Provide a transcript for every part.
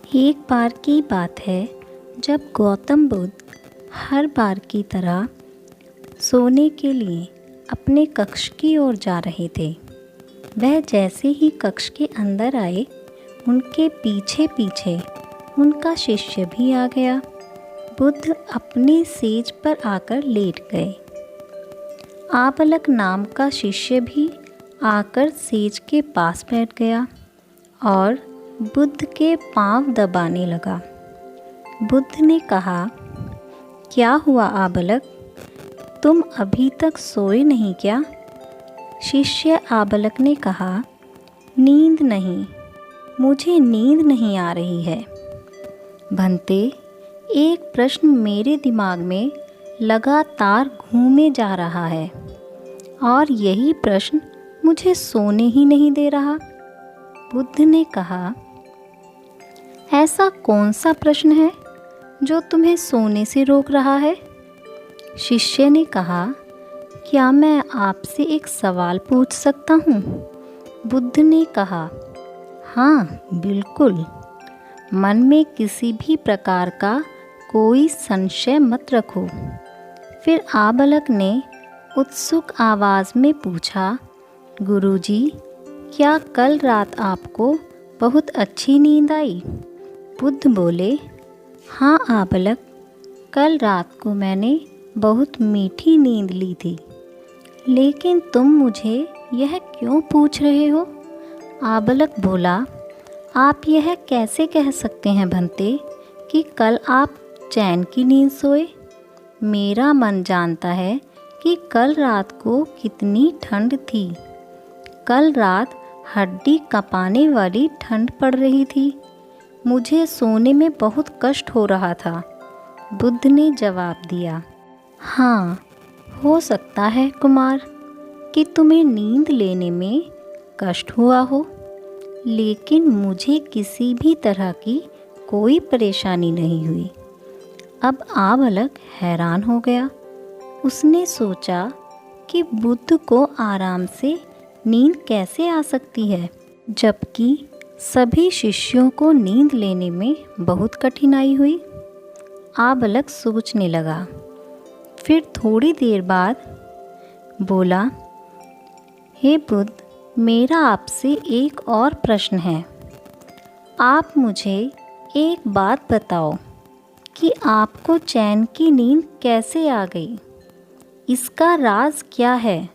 एक बार की बात है जब गौतम बुद्ध हर बार की तरह सोने के लिए अपने कक्ष की ओर जा रहे थे। वह जैसे ही कक्ष के अंदर आए, उनके पीछे पीछे उनका शिष्य भी आ गया। बुद्ध अपने सेज पर आकर लेट गए। आबलक नाम का शिष्य भी आकर सेज के पास बैठ गया और बुद्ध के पांव दबाने लगा। बुद्ध ने कहा, क्या हुआ आबलक, तुम अभी तक सोए नहीं क्या? शिष्य आबलक ने कहा, नींद नहीं, मुझे नींद नहीं आ रही है। भंते, एक प्रश्न मेरे दिमाग में लगातार घूमे जा रहा है और यही प्रश्न मुझे सोने ही नहीं दे रहा। बुद्ध ने कहा, ऐसा कौन सा प्रश्न है जो तुम्हें सोने से रोक रहा है? शिष्य ने कहा, क्या मैं आपसे एक सवाल पूछ सकता हूँ? बुद्ध ने कहा, हाँ बिल्कुल, मन में किसी भी प्रकार का कोई संशय मत रखो। फिर आबलक ने उत्सुक आवाज़ में पूछा, गुरुजी, क्या कल रात आपको बहुत अच्छी नींद आई? बुद्ध बोले, हाँ आबलक, कल रात को मैंने बहुत मीठी नींद ली थी। लेकिन तुम मुझे यह क्यों पूछ रहे हो? आबलक बोला, आप यह कैसे कह सकते हैं भंते कि कल आप चैन की नींद सोए? मेरा मन जानता है कि कल रात को कितनी ठंड थी। कल रात हड्डी कँपाने वाली ठंड पड़ रही थी। मुझे सोने में बहुत कष्ट हो रहा था। बुद्ध ने जवाब दिया, हाँ, हो सकता है कुमार कि तुम्हें नींद लेने में कष्ट हुआ हो, लेकिन मुझे किसी भी तरह की कोई परेशानी नहीं हुई। अब आबलक हैरान हो गया। उसने सोचा कि बुद्ध को आराम से नींद कैसे आ सकती है, जबकि सभी शिष्यों को नींद लेने में बहुत कठिनाई हुई। आबलक सोचने लगा। फिर थोड़ी देर बाद बोला, हे बुद्ध, मेरा आपसे एक और प्रश्न है। आप मुझे एक बात बताओ कि आपको चैन की नींद कैसे आ गई? इसका राज क्या है?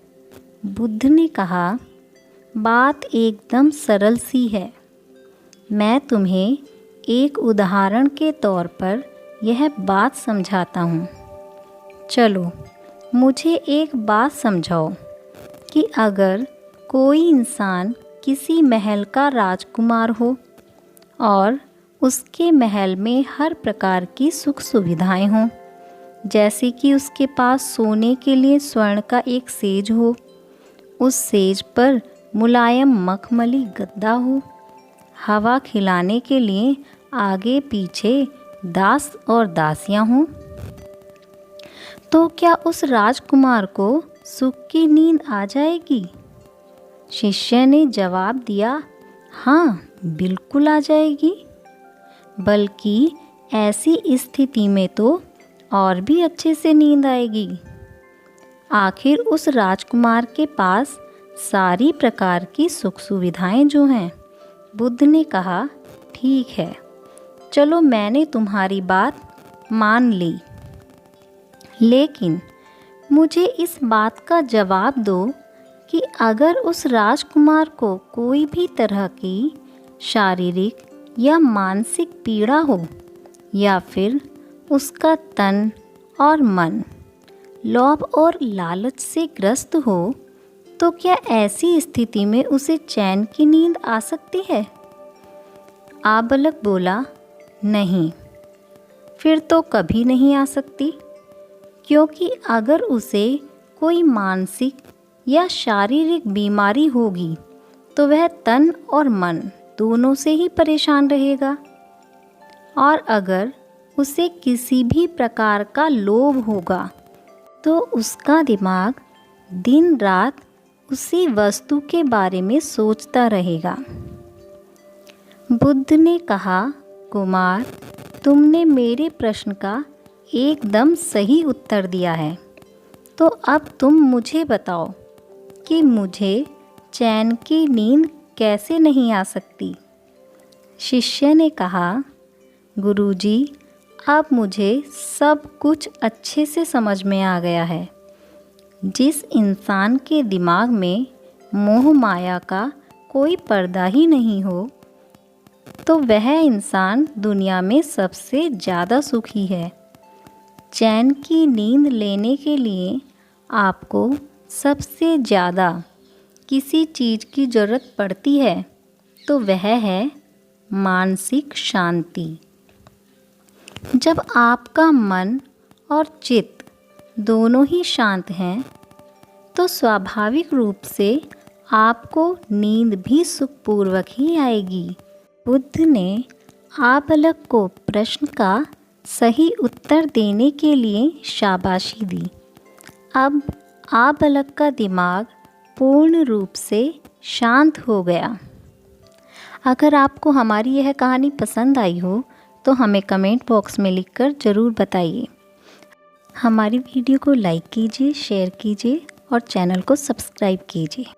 बुद्ध ने कहा, बात एकदम सरल सी है। मैं तुम्हें एक उदाहरण के तौर पर यह बात समझाता हूँ। चलो, मुझे एक बात समझाओ कि अगर कोई इंसान किसी महल का राजकुमार हो और उसके महल में हर प्रकार की सुख सुविधाएं हों, जैसे कि उसके पास सोने के लिए स्वर्ण का एक सेज हो, उस सेज पर मुलायम मखमली गद्दा हो, हवा खिलाने के लिए आगे पीछे दास और दासियां हों, तो क्या उस राजकुमार को सुख की नींद आ जाएगी? शिष्य ने जवाब दिया, हाँ बिल्कुल आ जाएगी। बल्कि ऐसी स्थिति में तो और भी अच्छे से नींद आएगी। आखिर उस राजकुमार के पास सारी प्रकार की सुख सुविधाएं जो हैं। बुद्ध ने कहा, ठीक है, चलो मैंने तुम्हारी बात मान ली, लेकिन मुझे इस बात का जवाब दो कि अगर उस राजकुमार को कोई भी तरह की शारीरिक या मानसिक पीड़ा हो, या फिर उसका तन और मन लोभ और लालच से ग्रस्त हो, तो क्या ऐसी स्थिति में उसे चैन की नींद आ सकती है? आबलक बोला, नहीं, फिर तो कभी नहीं आ सकती, क्योंकि अगर उसे कोई मानसिक या शारीरिक बीमारी होगी तो वह तन और मन दोनों से ही परेशान रहेगा। और अगर उसे किसी भी प्रकार का लोभ होगा तो उसका दिमाग दिन रात उसी वस्तु के बारे में सोचता रहेगा। बुद्ध ने कहा, कुमार, तुमने मेरे प्रश्न का एकदम सही उत्तर दिया है। तो अब तुम मुझे बताओ कि मुझे चैन की नींद कैसे नहीं आ सकती। शिष्य ने कहा, गुरुजी, अब मुझे सब कुछ अच्छे से समझ में आ गया है। जिस इंसान के दिमाग में मोह माया का कोई पर्दा ही नहीं हो, तो वह इंसान दुनिया में सबसे ज़्यादा सुखी है। चैन की नींद लेने के लिए आपको सबसे ज़्यादा किसी चीज़ की ज़रूरत पड़ती है तो वह है मानसिक शांति। जब आपका मन और चित्त दोनों ही शांत हैं तो स्वाभाविक रूप से आपको नींद भी सुखपूर्वक ही आएगी। बुद्ध ने आबालक को प्रश्न का सही उत्तर देने के लिए शाबाशी दी। अब आबालक का दिमाग पूर्ण रूप से शांत हो गया। अगर आपको हमारी यह कहानी पसंद आई हो तो हमें कमेंट बॉक्स में लिखकर ज़रूर बताइए। हमारी वीडियो को लाइक कीजिए, शेयर कीजिए और चैनल को सब्सक्राइब कीजिए।